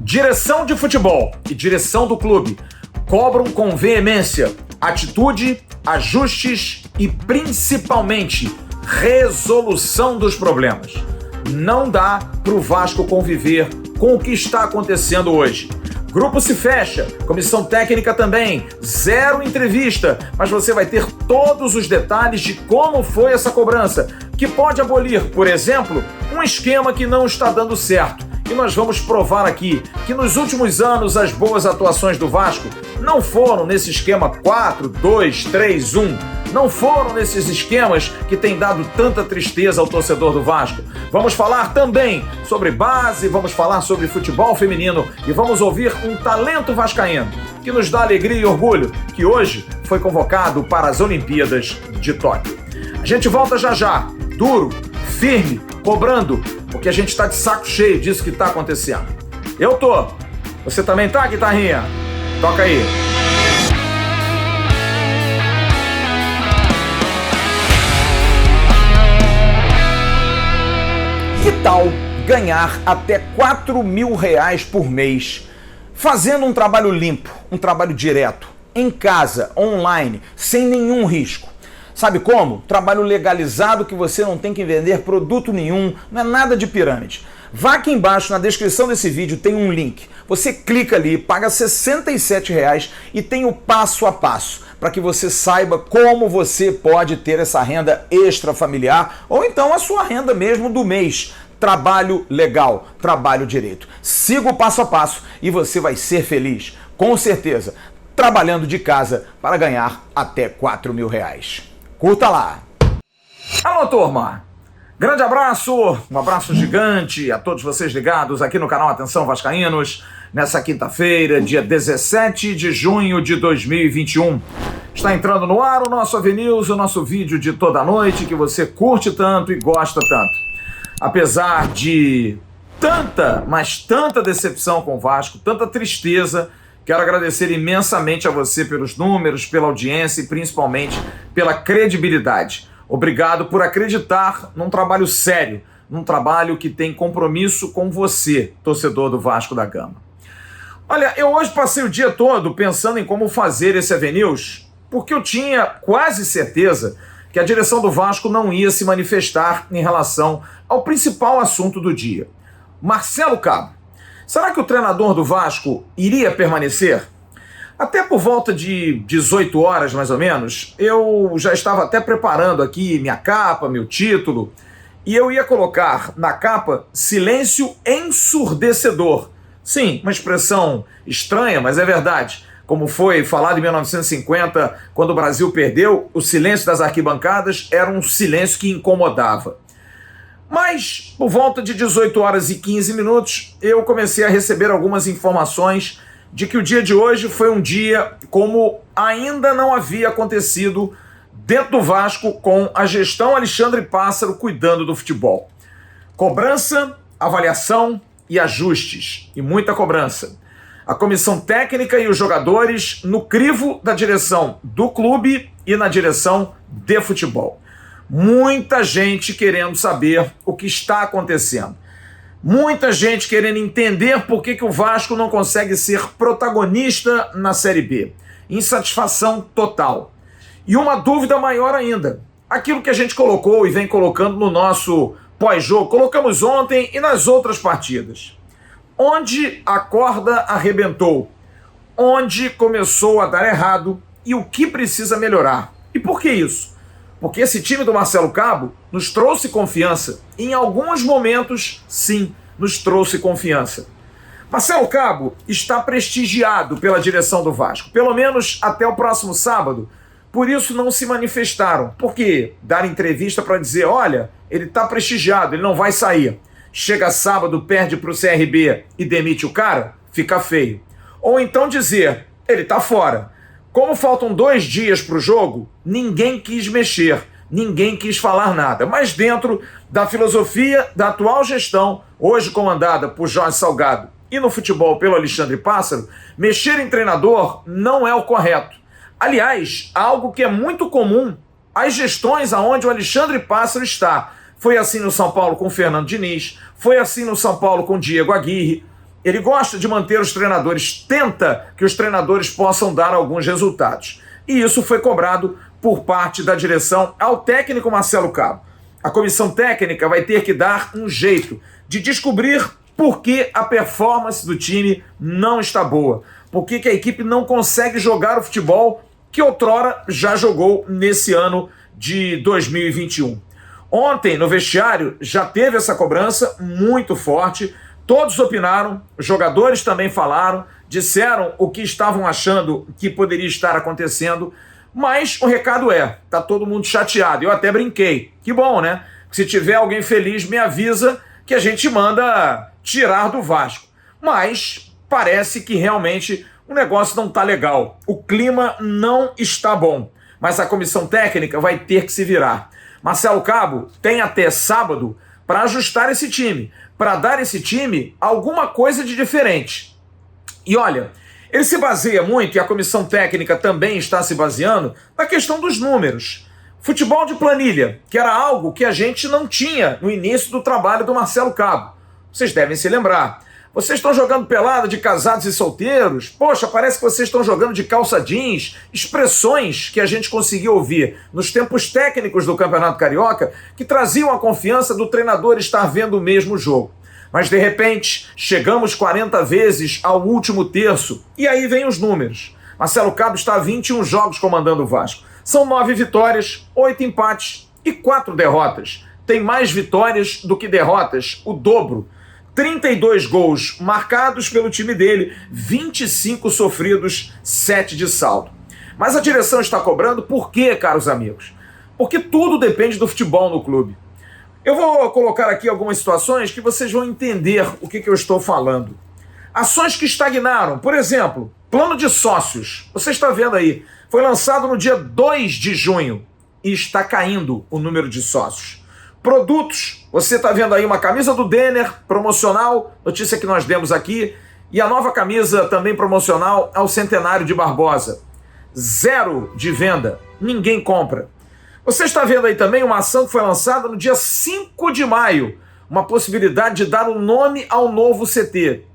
Direção de futebol e direção do clube cobram com veemência atitude, ajustes e principalmente resolução dos problemas. Não dá para o Vasco conviver com o que está acontecendo hoje. Grupo se fecha, comissão técnica também, zero entrevista, mas você vai ter todos os detalhes de como foi essa cobrança, que pode abolir, por exemplo, um esquema que não está dando certo. E nós vamos provar aqui que nos últimos anos as boas atuações do Vasco não foram nesse esquema 4-2-3-1, não foram nesses esquemas que têm dado tanta tristeza ao torcedor do Vasco. Vamos falar também sobre base, vamos falar sobre futebol feminino e vamos ouvir um talento vascaíno que nos dá alegria e orgulho, que hoje foi convocado para as Olimpíadas de Tóquio. A gente volta já já, duro, firme, cobrando, porque a gente está de saco cheio disso que está acontecendo. Eu tô. Você também tá, guitarrinha? Toca aí. Que tal ganhar até R$4.000 por mês fazendo um trabalho limpo, um trabalho direto, em casa, online, sem nenhum risco? Sabe como? Trabalho legalizado que você não tem que vender produto nenhum, não é nada de pirâmide. Vá aqui embaixo na descrição desse vídeo, tem um link. Você clica ali, paga R$67 e tem o passo a passo para que você saiba como você pode ter essa renda extra familiar ou então a sua renda mesmo do mês. Trabalho legal, trabalho direito. Siga o passo a passo e você vai ser feliz, com certeza, trabalhando de casa para ganhar até R$4.000. Curta lá! Alô, turma! Grande abraço, um abraço gigante a todos vocês ligados aqui no canal Atenção Vascaínos, nessa quinta-feira, dia 17 de junho de 2021. Está entrando no ar o nosso AVNews, o nosso vídeo de toda noite que você curte tanto e gosta tanto. Apesar de tanta, mas tanta decepção com o Vasco, tanta tristeza, quero agradecer imensamente a você pelos números, pela audiência e principalmente pela credibilidade. Obrigado por acreditar num trabalho sério, num trabalho que tem compromisso com você, torcedor do Vasco da Gama. Olha, eu hoje passei o dia todo pensando em como fazer esse AVNews, porque eu tinha quase certeza que a direção do Vasco não ia se manifestar em relação ao principal assunto do dia. Marcelo Cabo. Será que o treinador do Vasco iria permanecer? Até por volta de 18 horas, mais ou menos, eu já estava até preparando aqui minha capa, meu título, e eu ia colocar na capa silêncio ensurdecedor. Sim, uma expressão estranha, mas é verdade. Como foi falado em 1950, quando o Brasil perdeu, o silêncio das arquibancadas era um silêncio que incomodava. Mas, por volta de 18 horas e 15 minutos, eu comecei a receber algumas informações de que o dia de hoje foi um dia como ainda não havia acontecido dentro do Vasco com a gestão Alexandre Pássaro cuidando do futebol. Cobrança, avaliação e ajustes, e muita cobrança. A comissão técnica e os jogadores no crivo da direção do clube e na direção de futebol. Muita gente querendo saber o que está acontecendo. Muita gente querendo entender por que o Vasco não consegue ser protagonista na Série B. Insatisfação total. E uma dúvida maior ainda. Aquilo que a gente colocou e vem colocando no nosso pós-jogo, colocamos ontem e nas outras partidas. Onde a corda arrebentou? Onde começou a dar errado e o que precisa melhorar? E por que isso? Porque esse time do Marcelo Cabo nos trouxe confiança. Em alguns momentos, sim, nos trouxe confiança. Marcelo Cabo está prestigiado pela direção do Vasco, pelo menos até o próximo sábado. Por isso não se manifestaram. Por quê? Dar entrevista para dizer, olha, ele está prestigiado, ele não vai sair. Chega sábado, perde para o CRB e demite o cara, fica feio. Ou então dizer, ele está fora. Como faltam 2 dias para o jogo, ninguém quis mexer, ninguém quis falar nada. Mas dentro da filosofia da atual gestão, hoje comandada por Jorge Salgado e no futebol pelo Alexandre Pássaro, mexer em treinador não é o correto. Aliás, algo que é muito comum às gestões aonde o Alexandre Pássaro está. Foi assim no São Paulo com o Fernando Diniz, foi assim no São Paulo com o Diego Aguirre. Ele gosta de manter os treinadores, tenta que os treinadores possam dar alguns resultados. E isso foi cobrado por parte da direção ao técnico Marcelo Cabo. A comissão técnica vai ter que dar um jeito de descobrir por que a performance do time não está boa. Por que a equipe não consegue jogar o futebol que outrora já jogou nesse ano de 2021. Ontem, no vestiário, já teve essa cobrança muito forte. Todos opinaram, os jogadores também falaram, disseram o que estavam achando que poderia estar acontecendo, mas o recado tá todo mundo chateado. Eu até brinquei. Que bom, né? Se tiver alguém feliz, me avisa que a gente manda tirar do Vasco. Mas parece que realmente o negócio não está legal. O clima não está bom. Mas a comissão técnica vai ter que se virar. Marcelo Cabo tem até sábado para ajustar esse time, para dar esse time alguma coisa de diferente. E olha, ele se baseia muito, e a comissão técnica também está se baseando, na questão dos números. Futebol de planilha, que era algo que a gente não tinha no início do trabalho do Marcelo Cabo. Vocês devem se lembrar. Vocês estão jogando pelada de casados e solteiros? Poxa, parece que vocês estão jogando de calça jeans. Expressões que a gente conseguiu ouvir nos tempos técnicos do Campeonato Carioca que traziam a confiança do treinador estar vendo o mesmo jogo. Mas de repente, chegamos 40 vezes ao último terço e aí vem os números. Marcelo Cabo está há 21 jogos comandando o Vasco. São 9 vitórias, 8 empates e 4 derrotas. Tem mais vitórias do que derrotas, o dobro. 32 gols marcados pelo time dele, 25 sofridos, 7 de saldo. Mas a direção está cobrando por quê, caros amigos? Porque tudo depende do futebol no clube. Eu vou colocar aqui algumas situações que vocês vão entender o que eu estou falando. Ações que estagnaram, por exemplo, plano de sócios. Você está vendo aí, foi lançado no dia 2 de junho e está caindo o número de sócios. Produtos, você está vendo aí uma camisa do Denner, promocional, notícia que nós demos aqui, e a nova camisa também promocional ao centenário de Barbosa. 0 de venda, ninguém compra. Você está vendo aí também uma ação que foi lançada no dia 5 de maio, uma possibilidade de dar um nome ao novo CT.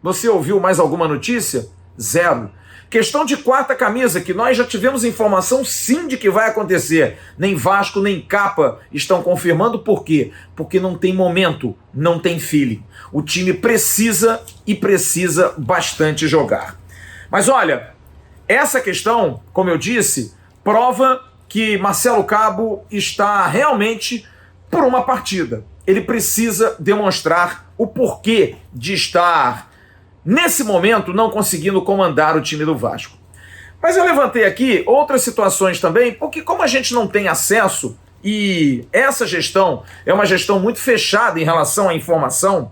Você ouviu mais alguma notícia? 0. Questão de quarta camisa, que nós já tivemos informação sim de que vai acontecer. Nem Vasco, nem Capa estão confirmando. Por quê? Porque não tem momento, não tem feeling. O time precisa e precisa bastante jogar. Mas olha, essa questão, como eu disse, prova que Marcelo Cabo está realmente por uma partida. Ele precisa demonstrar o porquê de estar nesse momento, não conseguindo comandar o time do Vasco. Mas eu levantei aqui outras situações também, porque como a gente não tem acesso, e essa gestão é uma gestão muito fechada em relação à informação,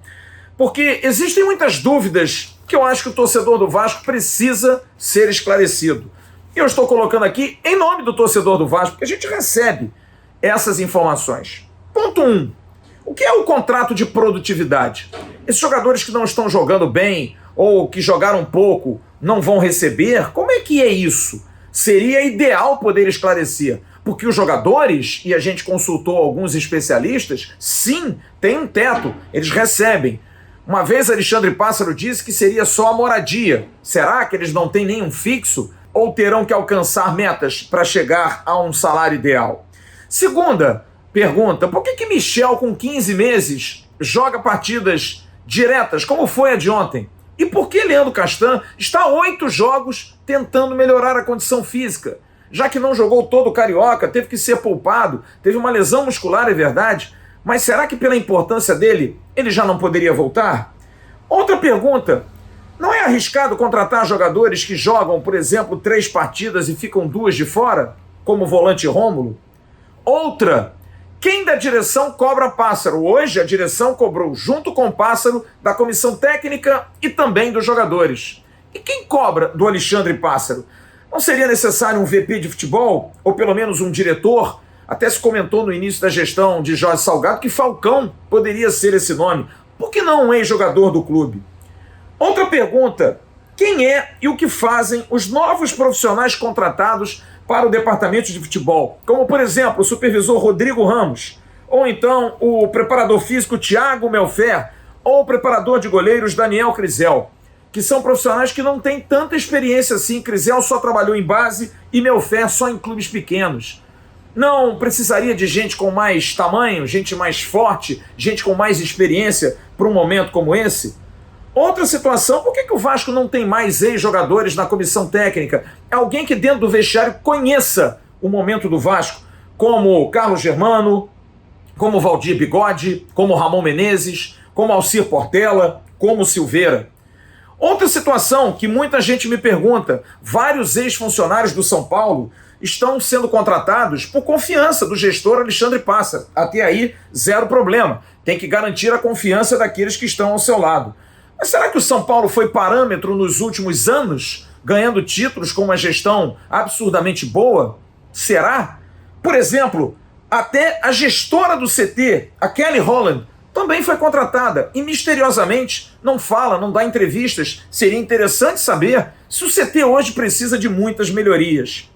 porque existem muitas dúvidas que eu acho que o torcedor do Vasco precisa ser esclarecido. E eu estou colocando aqui em nome do torcedor do Vasco, porque a gente recebe essas informações. Ponto 1. O que é o contrato de produtividade? Esses jogadores que não estão jogando bem ou que jogaram pouco não vão receber? Como é que é isso? Seria ideal poder esclarecer, porque os jogadores, e a gente consultou alguns especialistas, sim, tem um teto, eles recebem. Uma vez Alexandre Pássaro disse que seria só a moradia. Será que eles não têm nenhum fixo? Ou terão que alcançar metas para chegar a um salário ideal? Segunda pergunta, por que Michel, com 15 meses, joga partidas diretas, como foi a de ontem? E por que Leandro Castan está 8 jogos tentando melhorar a condição física? Já que não jogou todo o Carioca, teve que ser poupado, teve uma lesão muscular, é verdade, mas será que pela importância dele, ele já não poderia voltar? Outra pergunta, não é arriscado contratar jogadores que jogam, por exemplo, 3 partidas e ficam 2 de fora, como o volante Rômulo? Outra, quem da direção cobra Pássaro? Hoje a direção cobrou, junto com o Pássaro, da comissão técnica e também dos jogadores. E quem cobra do Alexandre Pássaro? Não seria necessário um VP de futebol? Ou pelo menos um diretor? Até se comentou no início da gestão de Jorge Salgado que Falcão poderia ser esse nome. Por que não um ex-jogador do clube? Outra pergunta, quem é e o que fazem os novos profissionais contratados para o departamento de futebol, como por exemplo o supervisor Rodrigo Ramos, ou então o preparador físico Thiago Melfer, ou o preparador de goleiros Daniel Crisel, que são profissionais que não têm tanta experiência assim. Crisel só trabalhou em base e Melfer só em clubes pequenos. Não precisaria de gente com mais tamanho, gente mais forte, gente com mais experiência para um momento como esse? Outra situação, por que o Vasco não tem mais ex-jogadores na comissão técnica? Alguém que dentro do vestiário conheça o momento do Vasco, como Carlos Germano, como Valdir Bigode, como Ramon Menezes, como Alcir Portela, como Silveira. Outra situação que muita gente me pergunta, vários ex-funcionários do São Paulo estão sendo contratados por confiança do gestor Alexandre Pássaro. Até aí, zero problema. Tem que garantir a confiança daqueles que estão ao seu lado. Mas será que o São Paulo foi parâmetro nos últimos anos, ganhando títulos com uma gestão absurdamente boa? Será? Por exemplo, até a gestora do CT, a Kelly Holland, também foi contratada e misteriosamente não fala, não dá entrevistas. Seria interessante saber se o CT hoje precisa de muitas melhorias.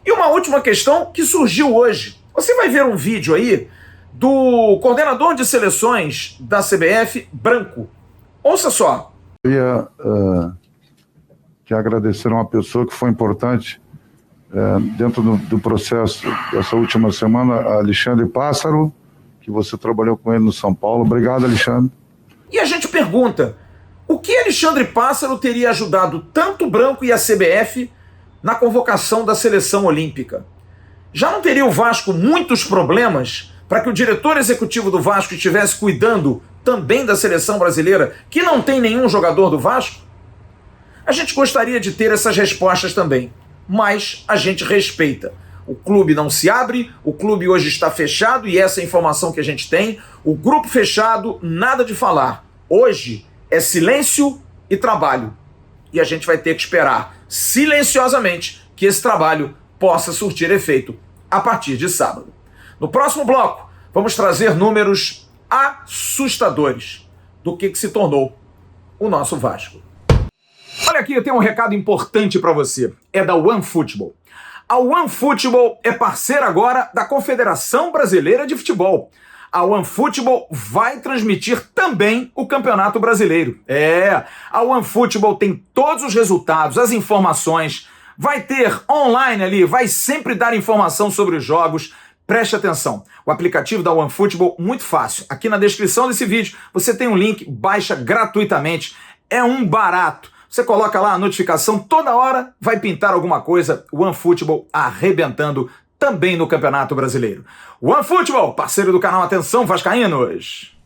E uma última questão que surgiu hoje. Você vai ver um vídeo aí do coordenador de seleções da CBF, Branco. Ouça só. Eu ia te agradecer a uma pessoa que foi importante dentro do processo dessa última semana, Alexandre Pássaro, que você trabalhou com ele no São Paulo. Obrigado, Alexandre. E a gente pergunta, o que Alexandre Pássaro teria ajudado tanto o Branco e a CBF na convocação da seleção olímpica? Já não teria o Vasco muitos problemas para que o diretor executivo do Vasco estivesse cuidando também da seleção brasileira, que não tem nenhum jogador do Vasco? A gente gostaria de ter essas respostas também, mas a gente respeita. O clube não se abre, o clube hoje está fechado e essa é a informação que a gente tem. O grupo fechado, nada de falar. Hoje é silêncio e trabalho. E a gente vai ter que esperar silenciosamente que esse trabalho possa surtir efeito a partir de sábado. No próximo bloco, vamos trazer números assustadores do que se tornou o nosso Vasco. Olha aqui, eu tenho um recado importante para você. É da OneFootball. A OneFootball é parceira agora da Confederação Brasileira de Futebol. A OneFootball vai transmitir também o Campeonato Brasileiro. A OneFootball tem todos os resultados, as informações, vai ter online ali, vai sempre dar informação sobre os jogos. Preste atenção, o aplicativo da OneFootball, muito fácil. Aqui na descrição desse vídeo você tem um link, baixa gratuitamente, é um barato. Você coloca lá a notificação, toda hora vai pintar alguma coisa. OneFootball arrebentando também no Campeonato Brasileiro. OneFootball, parceiro do canal Atenção Vascaínos.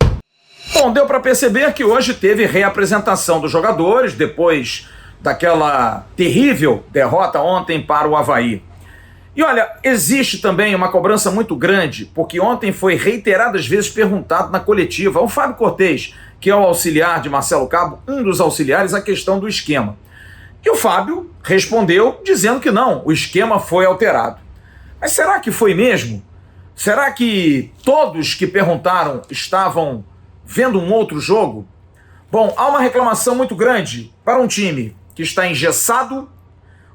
Bom, deu para perceber que hoje teve reapresentação dos jogadores depois daquela terrível derrota ontem para o Avaí. E olha, existe também uma cobrança muito grande, porque ontem foi reiteradas vezes perguntado na coletiva ao Fábio Cortez, que é o auxiliar de Marcelo Cabo, um dos auxiliares, a questão do esquema. E o Fábio respondeu dizendo que não, o esquema foi alterado. Mas será que foi mesmo? Será que todos que perguntaram estavam vendo um outro jogo? Bom, há uma reclamação muito grande para um time que está engessado,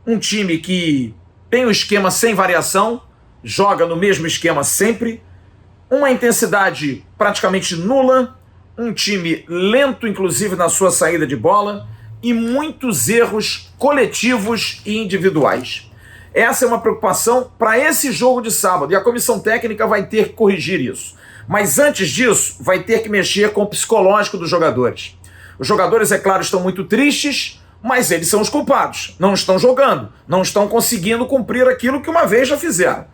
um time que tem o esquema sem variação, joga no mesmo esquema sempre, uma intensidade praticamente nula, um time lento, inclusive, na sua saída de bola, e muitos erros coletivos e individuais. Essa é uma preocupação para esse jogo de sábado, e a comissão técnica vai ter que corrigir isso. Mas antes disso, vai ter que mexer com o psicológico dos jogadores. Os jogadores, é claro, estão muito tristes, mas eles são os culpados. Não estão jogando, não estão conseguindo cumprir aquilo que uma vez já fizeram.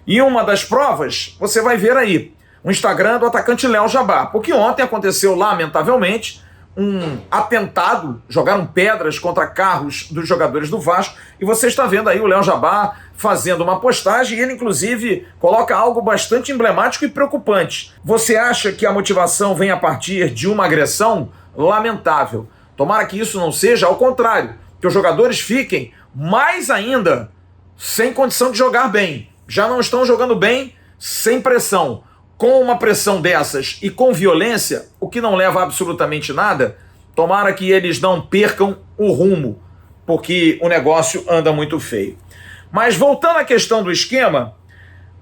E uma das provas, você vai ver aí, o Instagram do atacante Léo Jabá, porque ontem aconteceu, lamentavelmente, um atentado, jogaram pedras contra carros dos jogadores do Vasco, e você está vendo aí o Léo Jabá fazendo uma postagem, e ele inclusive coloca algo bastante emblemático e preocupante. Você acha que a motivação vem a partir de uma agressão? Lamentável. Tomara que isso não seja ao contrário, que os jogadores fiquem mais ainda sem condição de jogar bem. Já não estão jogando bem sem pressão. Com uma pressão dessas e com violência, o que não leva a absolutamente nada, tomara que eles não percam o rumo, porque o negócio anda muito feio. Mas voltando à questão do esquema,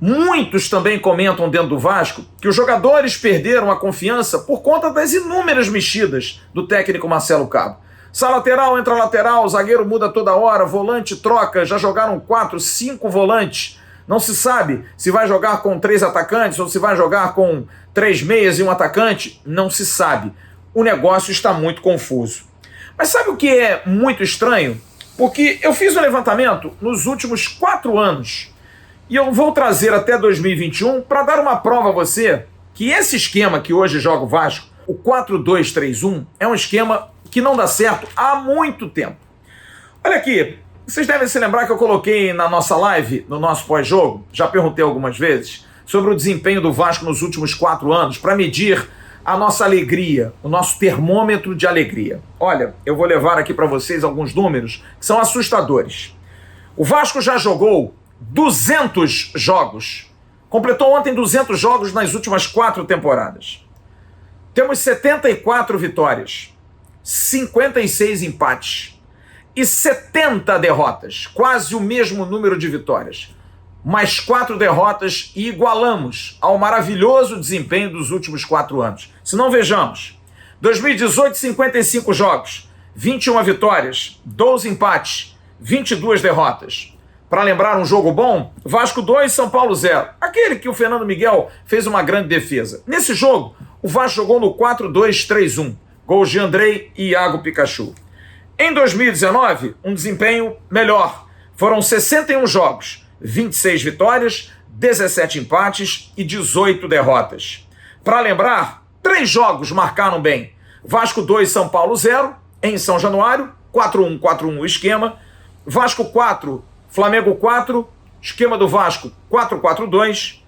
Muitos também comentam dentro do Vasco que os jogadores perderam a confiança por conta das inúmeras mexidas do técnico Marcelo Cabo. Sai lateral, entra lateral, zagueiro muda toda hora, volante troca, já jogaram 4, 5 volantes. Não se sabe se vai jogar com 3 atacantes ou se vai jogar com 3 meias e um atacante. Não se sabe. O negócio está muito confuso. Mas sabe o que é muito estranho? Porque eu fiz um levantamento nos últimos 4 anos e eu vou trazer até 2021 para dar uma prova a você que esse esquema que hoje joga o Vasco, o 4-2-3-1, é um esquema que não dá certo há muito tempo. Olha aqui, vocês devem se lembrar que eu coloquei na nossa live, no nosso pós-jogo, já perguntei algumas vezes, sobre o desempenho do Vasco nos últimos 4 anos, para medir a nossa alegria, o nosso termômetro de alegria. Olha, eu vou levar aqui para vocês alguns números que são assustadores. O Vasco já jogou 200 jogos, completou ontem 200 jogos nas últimas 4 temporadas. Temos 74 vitórias, 56 empates e 70 derrotas, quase o mesmo número de vitórias. Mais 4 derrotas e igualamos ao maravilhoso desempenho dos últimos 4 anos. Se não, vejamos. 2018, 55 jogos, 21 vitórias, 12 empates, 22 derrotas. Para lembrar um jogo bom, Vasco 2, São Paulo 0. Aquele que o Fernando Miguel fez uma grande defesa. Nesse jogo, o Vasco jogou no 4-2-3-1. Gols de Andrei e Iago Pikachu. Em 2019, um desempenho melhor. Foram 61 jogos, 26 vitórias, 17 empates e 18 derrotas. Para lembrar, 3 jogos marcaram bem. Vasco 2, São Paulo 0, em São Januário, 4-1, 4-1 o esquema. Vasco 4, Flamengo 4, esquema do Vasco 4-4-2.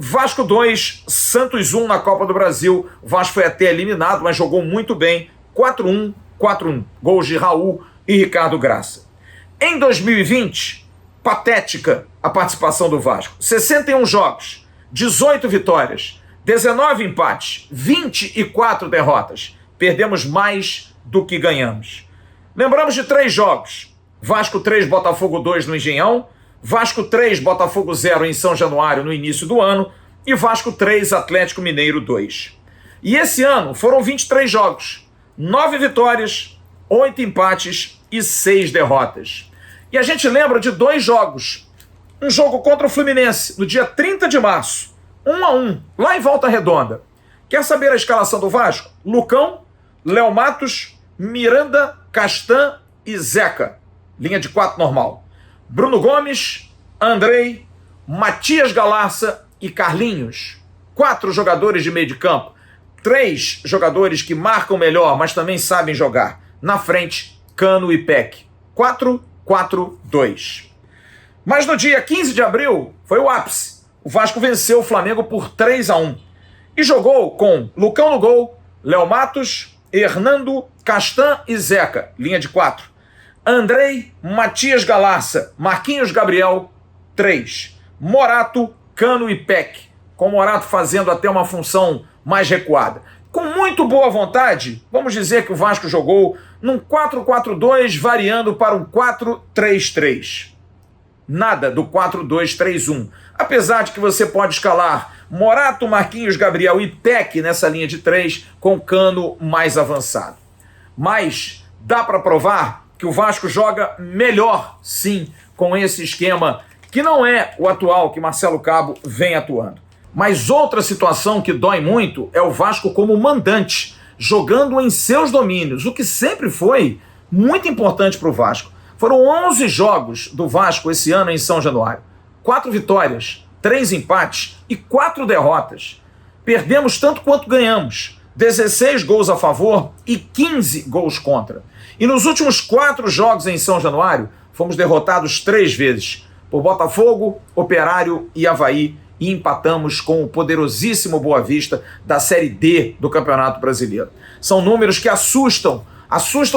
Vasco 2, Santos 1 na Copa do Brasil. O Vasco foi até eliminado, mas jogou muito bem. 4-1, 4-1. Gols de Raul e Ricardo Graça. Em 2020, patética a participação do Vasco. 61 jogos, 18 vitórias, 19 empates, 24 derrotas. Perdemos mais do que ganhamos. Lembramos de 3 jogos. Vasco 3, Botafogo 2 no Engenhão. Vasco 3, Botafogo 0 em São Januário no início do ano. E Vasco 3, Atlético Mineiro 2. E esse ano foram 23 jogos. 9 vitórias, 8 empates e 6 derrotas. E a gente lembra de 2 jogos. Um jogo contra o Fluminense, no dia 30 de março. 1-1, lá em Volta Redonda. Quer saber a escalação do Vasco? Lucão, Léo Matos, Miranda, Castan e Zeca. Linha de 4 normal. Bruno Gomes, Andrei, Matias Galarça e Carlinhos. 4 jogadores de meio de campo. 3 jogadores que marcam melhor, mas também sabem jogar. Na frente, Cano e Peck. 4-4-2. Mas no dia 15 de abril, foi o ápice. O Vasco venceu o Flamengo por 3-1. E jogou com Lucão no gol, Léo Matos, Hernando, Castan e Zeca. Linha de 4. Andrei, Matias Galarça, Marquinhos Gabriel, 3. Morato, Cano e Peck. Com Morato fazendo até uma função mais recuada. Com muito boa vontade, vamos dizer que o Vasco jogou num 4-4-2 variando para um 4-3-3. Nada do 4-2-3-1. Apesar de que você pode escalar Morato, Marquinhos, Gabriel e Peck nessa linha de 3 com Cano mais avançado. Mas dá para provar que o Vasco joga melhor, sim, com esse esquema que não é o atual que Marcelo Cabo vem atuando. Mas outra situação que dói muito é o Vasco como mandante, jogando em seus domínios, o que sempre foi muito importante para o Vasco. Foram 11 jogos do Vasco esse ano em São Januário. 4 vitórias, 3 empates e 4 derrotas. Perdemos tanto quanto ganhamos. 16 gols a favor e 15 gols contra. E nos últimos 4 jogos em São Januário, fomos derrotados 3 vezes. Por Botafogo, Operário e Avaí. E empatamos com o poderosíssimo Boa Vista da Série D do Campeonato Brasileiro. São números que assustam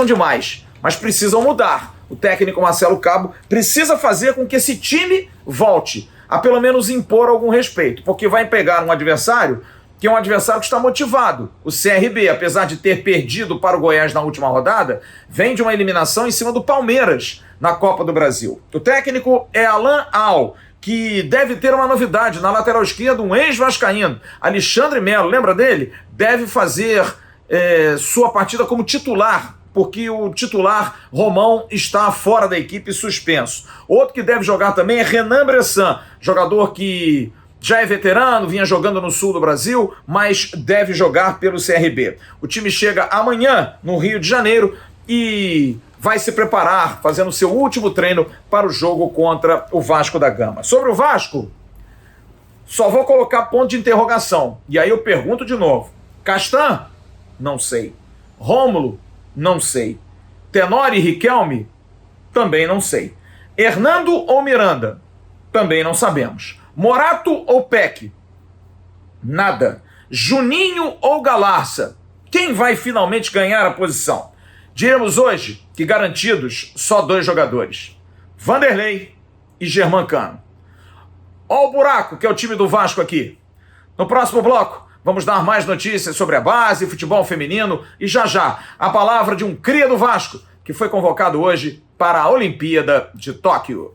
demais, mas precisam mudar. O técnico Marcelo Cabo precisa fazer com que esse time volte a pelo menos impor algum respeito, porque vai pegar um adversário que é um adversário que está motivado. O CRB, apesar de ter perdido para o Goiás na última rodada, vem de uma eliminação em cima do Palmeiras na Copa do Brasil. O técnico é Alan Al, que deve ter uma novidade na lateral esquerda, um ex-vascaíno, Alexandre Melo, lembra dele? Deve fazer sua partida como titular, porque o titular Romão está fora da equipe, suspenso. Outro que deve jogar também é Renan Bressan, jogador que já é veterano, vinha jogando no sul do Brasil, mas deve jogar pelo CRB. O time chega amanhã no Rio de Janeiro e vai se preparar, fazendo seu último treino para o jogo contra o Vasco da Gama. Sobre o Vasco, só vou colocar ponto de interrogação. E aí eu pergunto de novo. Castan? Não sei. Rômulo? Não sei. Tenório e Riquelme? Também não sei. Hernando ou Miranda? Também não sabemos. Morato ou Peck? Nada. Juninho ou Galarça? Quem vai finalmente ganhar a posição? Diremos hoje que garantidos só 2 jogadores. Vanderlei e Germancano. Ó o buraco que é o time do Vasco aqui. No próximo bloco, vamos dar mais notícias sobre a base, futebol feminino e já a palavra de um cria do Vasco que foi convocado hoje para a Olimpíada de Tóquio.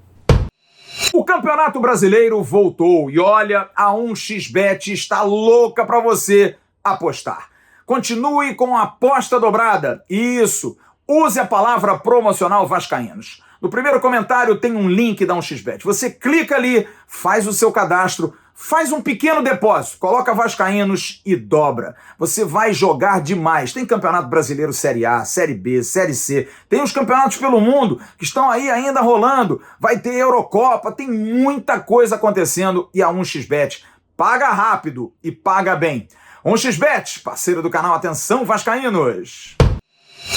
O Campeonato Brasileiro voltou e olha, a 1xBet está louca para você apostar. Continue com a aposta dobrada. Isso, use a palavra promocional Vascaínos. No primeiro comentário tem um link da 1xBet. Você clica ali, faz o seu cadastro, faz um pequeno depósito, coloca Vascaínos e dobra. Você vai jogar demais. Tem Campeonato Brasileiro Série A, Série B, Série C. Tem os campeonatos pelo mundo que estão aí ainda rolando. Vai ter Eurocopa, tem muita coisa acontecendo e a 1xBet paga rápido e paga bem. 1xBet, parceiro do canal Atenção Vascaínos.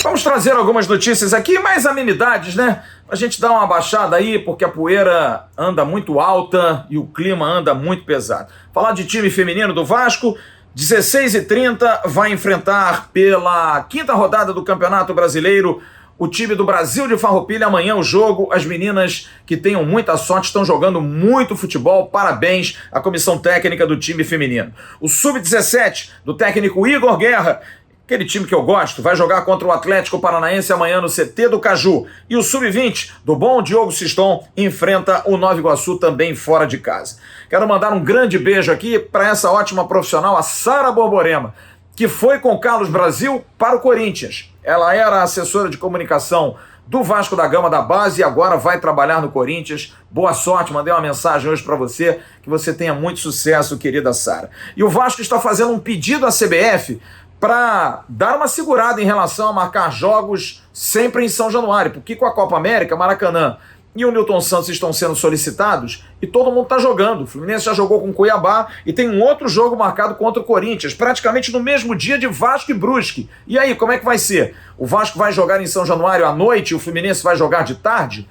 Vamos trazer algumas notícias aqui, mais amenidades, né? A gente dá uma baixada aí, porque a poeira anda muito alta e o clima anda muito pesado. Falar de time feminino do Vasco, 16h30 vai enfrentar pela 5ª rodada do Campeonato Brasileiro o time do Brasil de Farroupilha. Amanhã o jogo, as meninas que tenham muita sorte estão jogando muito futebol. Parabéns à comissão técnica do time feminino. O Sub-17 do técnico Igor Guerra, aquele time que eu gosto, vai jogar contra o Atlético Paranaense amanhã no CT do Caju. E o Sub-20 do bom Diogo Siston enfrenta o Nova Iguaçu também fora de casa. Quero mandar um grande beijo aqui para essa ótima profissional, a Sara Borborema, que foi com o Carlos Brasil para o Corinthians. Ela era assessora de comunicação do Vasco da Gama da base e agora vai trabalhar no Corinthians. Boa sorte, mandei uma mensagem hoje para você, que você tenha muito sucesso, querida Sara. E o Vasco está fazendo um pedido à CBF para dar uma segurada em relação a marcar jogos sempre em São Januário, porque com a Copa América, Maracanã e o Newton Santos estão sendo solicitados e todo mundo está jogando. O Fluminense já jogou com o Cuiabá e tem um outro jogo marcado contra o Corinthians, praticamente no mesmo dia de Vasco e Brusque. E aí, como é que vai ser? O Vasco vai jogar em São Januário à noite e o Fluminense vai jogar de tarde?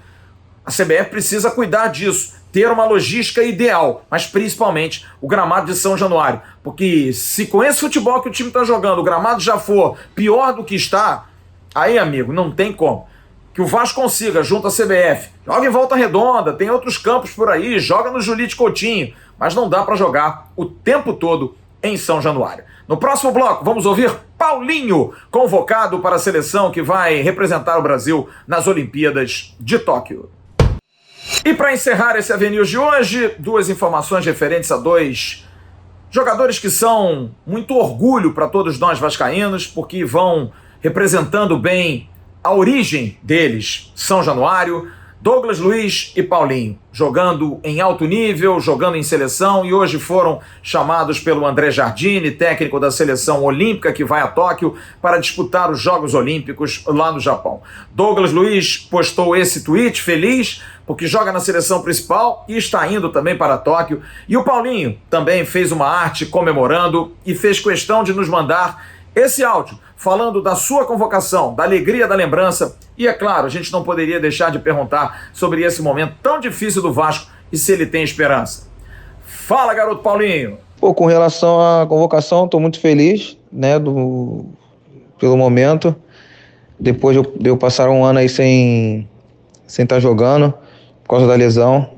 A CBF precisa cuidar disso, ter uma logística ideal, mas principalmente o gramado de São Januário. Porque se com esse futebol que o time está jogando, o gramado já for pior do que está, aí, amigo, não tem como. Que o Vasco consiga, junto à CBF, joga em Volta Redonda, tem outros campos por aí, joga no Julite Coutinho, mas não dá para jogar o tempo todo em São Januário. No próximo bloco, vamos ouvir Paulinho, convocado para a seleção que vai representar o Brasil nas Olimpíadas de Tóquio. E para encerrar esse Avenue de hoje, 2 informações referentes a 2 jogadores que são muito orgulho para todos nós vascaínos, porque vão representando bem a origem deles, São Januário. Douglas Luiz e Paulinho, jogando em alto nível, jogando em seleção, e hoje foram chamados pelo André Jardine, técnico da seleção olímpica que vai a Tóquio para disputar os Jogos Olímpicos lá no Japão. Douglas Luiz postou esse tweet feliz porque joga na seleção principal e está indo também para Tóquio. E o Paulinho também fez uma arte comemorando e fez questão de nos mandar esse áudio falando da sua convocação, da alegria da lembrança. E é claro, a gente não poderia deixar de perguntar sobre esse momento tão difícil do Vasco e se ele tem esperança. Fala, garoto Paulinho! Com relação à convocação, estou muito feliz, né, pelo momento. Depois de eu passar um ano aí sem estar jogando, por causa da lesão.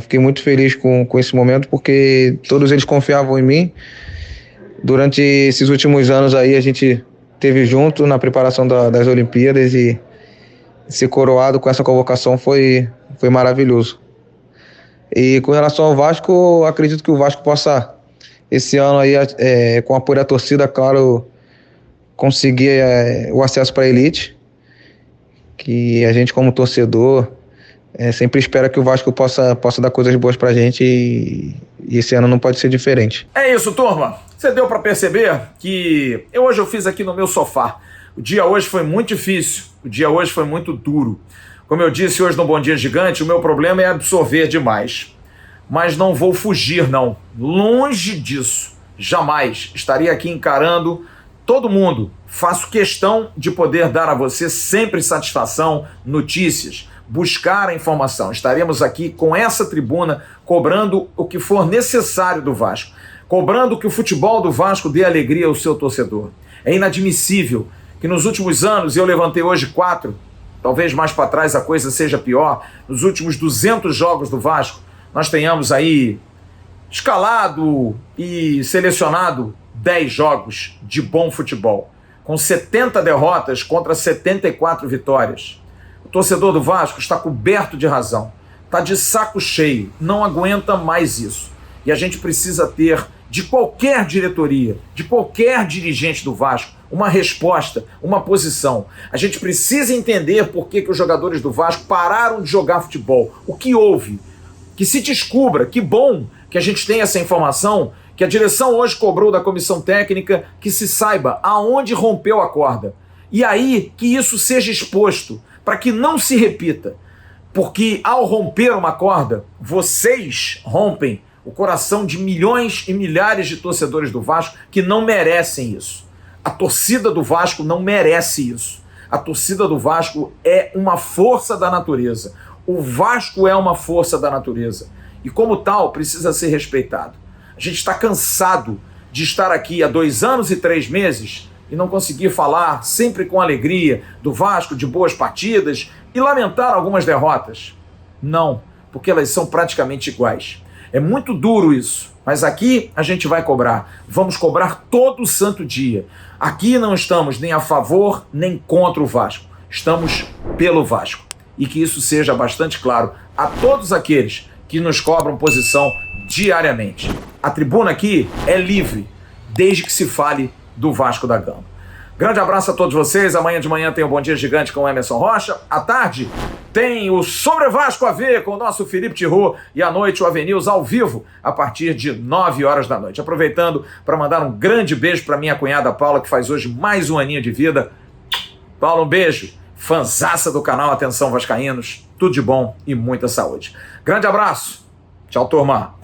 Fiquei muito feliz com esse momento, porque todos eles confiavam em mim. Durante esses últimos anos aí, a gente esteve junto na preparação das Olimpíadas, e ser coroado com essa convocação foi maravilhoso. E com relação ao Vasco, acredito que o Vasco possa, esse ano aí, com o apoio da torcida, claro, conseguir o acesso para a elite, que a gente como torcedor sempre espera que o Vasco possa dar coisas boas pra gente e esse ano não pode ser diferente. É isso, turma. Você deu para perceber que hoje eu fiz aqui no meu sofá. O dia hoje foi muito difícil, o dia hoje foi muito duro. Como eu disse hoje no Bom Dia Gigante, o meu problema é absorver demais. Mas não vou fugir, não. Longe disso. Jamais estaria aqui encarando todo mundo. Faço questão de poder dar a você sempre satisfação, notícias, buscar a informação. Estaremos aqui com essa tribuna cobrando o que for necessário do Vasco. Cobrando que o futebol do Vasco dê alegria ao seu torcedor. É inadmissível que nos últimos anos, e eu levantei hoje 4, talvez mais para trás a coisa seja pior, nos últimos 200 jogos do Vasco, nós tenhamos aí escalado e selecionado 10 jogos de bom futebol, com 70 derrotas contra 74 vitórias. O torcedor do Vasco está coberto de razão, está de saco cheio, não aguenta mais isso. E a gente precisa ter, de qualquer diretoria, de qualquer dirigente do Vasco, uma resposta, uma posição. A gente precisa entender por que os jogadores do Vasco pararam de jogar futebol. O que houve? Que se descubra, que bom que a gente tem essa informação, que a direção hoje cobrou da comissão técnica, que se saiba aonde rompeu a corda. E aí que isso seja exposto, para que não se repita. Porque ao romper uma corda, vocês rompem o coração de milhões e milhares de torcedores do Vasco que não merecem isso. A torcida do Vasco não merece isso. A torcida do Vasco é uma força da natureza. O Vasco é uma força da natureza. E como tal, precisa ser respeitado. A gente está cansado de estar aqui há 2 anos e 3 meses e não conseguir falar sempre com alegria do Vasco, de boas partidas e lamentar algumas derrotas. Não, porque elas são praticamente iguais. É muito duro isso, mas aqui a gente vai cobrar. Vamos cobrar todo santo dia. Aqui não estamos nem a favor nem contra o Vasco. Estamos pelo Vasco. E que isso seja bastante claro a todos aqueles que nos cobram posição diariamente. A tribuna aqui é livre, desde que se fale do Vasco da Gama. Grande abraço a todos vocês. Amanhã de manhã tem o Bom Dia Gigante com o Emerson Rocha. À tarde tem o Sobre Vasco a ver com o nosso Felipe Tirô. E à noite o Avenils ao vivo a partir de 9 horas da noite. Aproveitando para mandar um grande beijo para minha cunhada Paula, que faz hoje mais um aninho de vida. Paula, um beijo. Fanzaça do canal Atenção Vascaínos. Tudo de bom e muita saúde. Grande abraço. Tchau, turma.